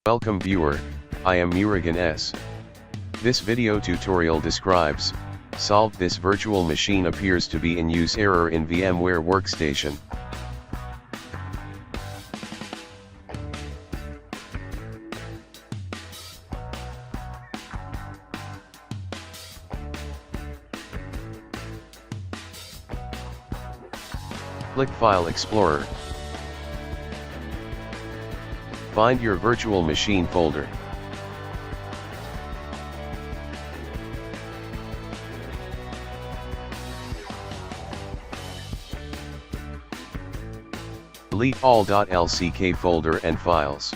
Welcome viewer, I am Murugan S. This video tutorial describes, solved this virtual machine appears to be in use error in VMware Workstation. Click File Explorer. Find your virtual machine folder. Delete all .lck folder and files.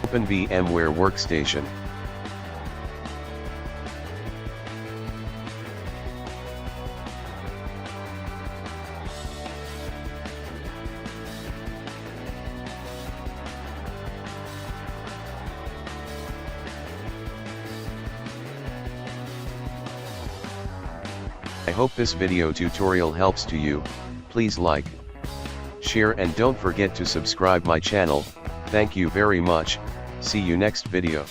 Open VMware Workstation. I hope this video tutorial helps to you. Please like, share and don't forget to subscribe my channel. Thank you very much. See you next video.